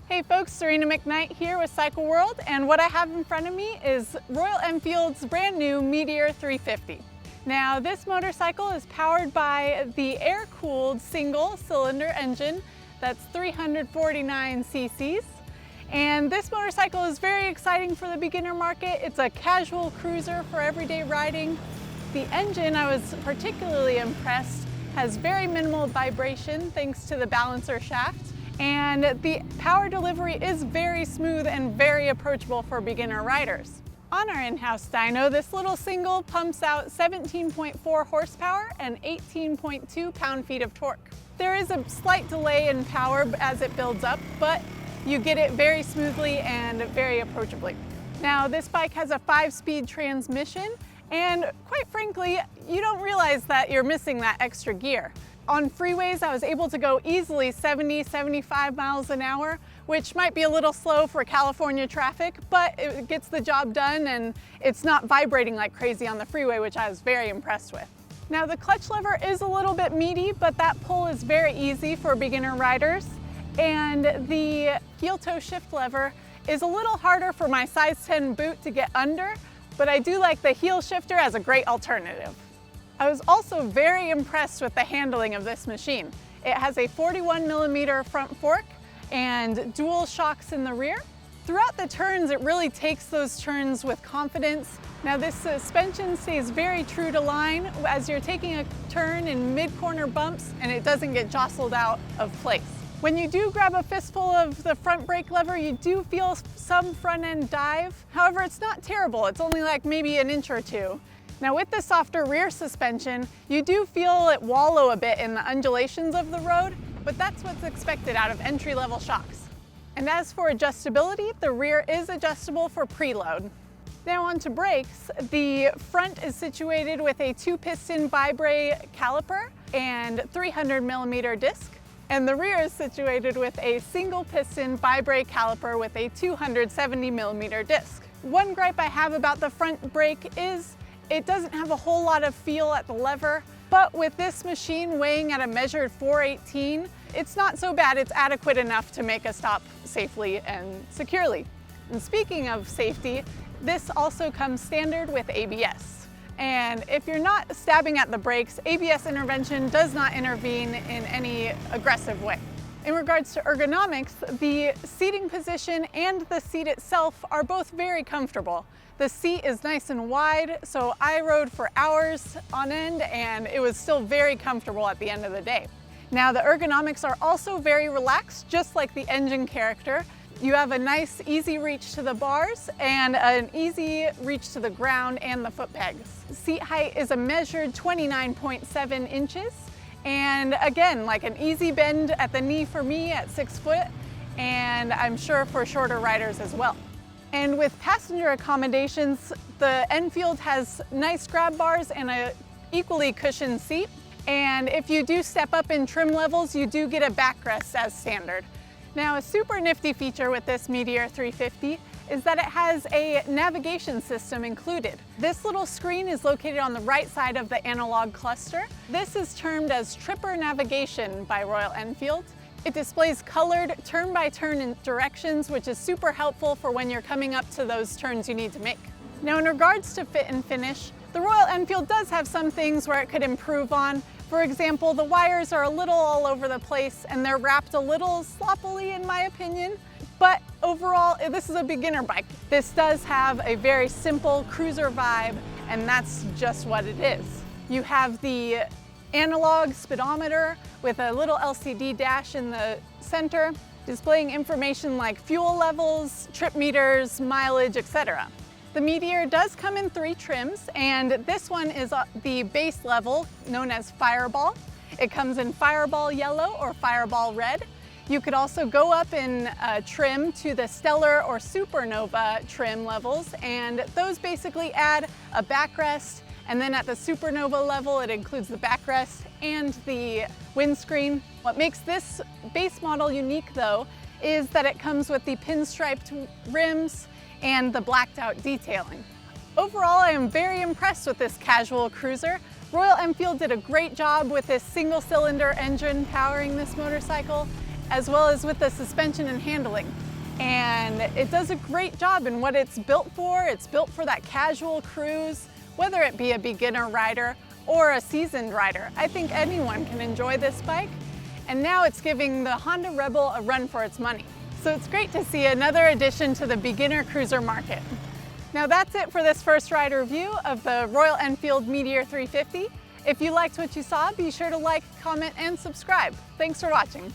Hey folks, Serena McKnight here with Cycle World, and what I have in front of me is Royal Enfield's brand new Meteor 350. Now this motorcycle is powered by the air-cooled single-cylinder engine that's 349 cc's. And this motorcycle is very exciting for the beginner market. It's a casual cruiser for everyday riding. The engine, I was particularly impressed, has very minimal vibration thanks to the balancer shaft. And the power delivery is very smooth and very approachable for beginner riders. On our in-house dyno, this little single pumps out 17.4 horsepower and 18.2 pound-feet of torque. There is a slight delay in power as it builds up, but you get it very smoothly and very approachably. Now, this bike has a 5-speed transmission, and quite frankly, you don't realize that you're missing that extra gear. On freeways, I was able to go easily 70, 75 miles an hour, which might be a little slow for California traffic, but it gets the job done and it's not vibrating like crazy on the freeway, which I was very impressed with. Now the clutch lever is a little bit meaty, but that pull is very easy for beginner riders. And the heel toe shift lever is a little harder for my size 10 boot to get under, but I do like the heel shifter as a great alternative. I was also very impressed with the handling of this machine. It has a 41mm front fork and dual shocks in the rear. Throughout the turns, it really takes those turns with confidence. Now this suspension stays very true to line as you're taking a turn in mid-corner bumps and it doesn't get jostled out of place. When you do grab a fistful of the front brake lever, you do feel some front end dive. However, it's not terrible. It's only like maybe an inch or two. Now with the softer rear suspension, you do feel it wallow a bit in the undulations of the road, but that's what's expected out of entry-level shocks. And as for adjustability, the rear is adjustable for preload. Now on to brakes. The front is situated with a 2-piston Vibray caliper and 300mm disc, and the rear is situated with a single-piston Vibray caliper with a 270mm disc. One gripe I have about the front brake is it doesn't have a whole lot of feel at the lever, but with this machine weighing at a measured 418, it's not so bad. It's adequate enough to make a stop safely and securely. And speaking of safety, this also comes standard with ABS. And if you're not stabbing at the brakes, ABS intervention does not intervene in any aggressive way. In regards to ergonomics, the seating position and the seat itself are both very comfortable. The seat is nice and wide, so I rode for hours on end and it was still very comfortable at the end of the day. Now the ergonomics are also very relaxed, just like the engine character. You have a nice easy reach to the bars and an easy reach to the ground and the foot pegs. Seat height is a measured 29.7 inches. And again, like an easy bend at the knee for me at 6 foot, and I'm sure for shorter riders as well. And with passenger accommodations, the Enfield has nice grab bars and a equally cushioned seat. And if you do step up in trim levels, you do get a backrest as standard. Now, a super nifty feature with this Meteor 350 is that it has a navigation system included. This little screen is located on the right side of the analog cluster. This is termed as Tripper Navigation by Royal Enfield. It displays colored turn-by-turn directions, which is super helpful for when you're coming up to those turns you need to make. Now, in regards to fit and finish, the Royal Enfield does have some things where it could improve on. For example, the wires are a little all over the place and they're wrapped a little sloppily in my opinion. But overall, this is a beginner bike. This does have a very simple cruiser vibe, and that's just what it is. You have the analog speedometer with a little LCD dash in the center, displaying information like fuel levels, trip meters, mileage, etc. The Meteor does come in 3 trims, and this one is the base level, known as Fireball. It comes in Fireball Yellow or Fireball Red. You could also go up in trim to the Stellar or Supernova trim levels, and those basically add a backrest, and then at the Supernova level it includes the backrest and the windscreen. What makes this base model unique though is that it comes with the pinstriped rims and the blacked out detailing. Overall, I am very impressed with this casual cruiser. Royal Enfield did a great job with this single-cylinder engine powering this motorcycle. as well as with the suspension and handling. And it does a great job in what it's built for. It's built for that casual cruise, whether it be a beginner rider or a seasoned rider. I think anyone can enjoy this bike. And now it's giving the Honda Rebel a run for its money. So it's great to see another addition to the beginner cruiser market. Now that's it for this first ride review of the Royal Enfield Meteor 350. If you liked what you saw, be sure to like, comment, and subscribe. Thanks for watching.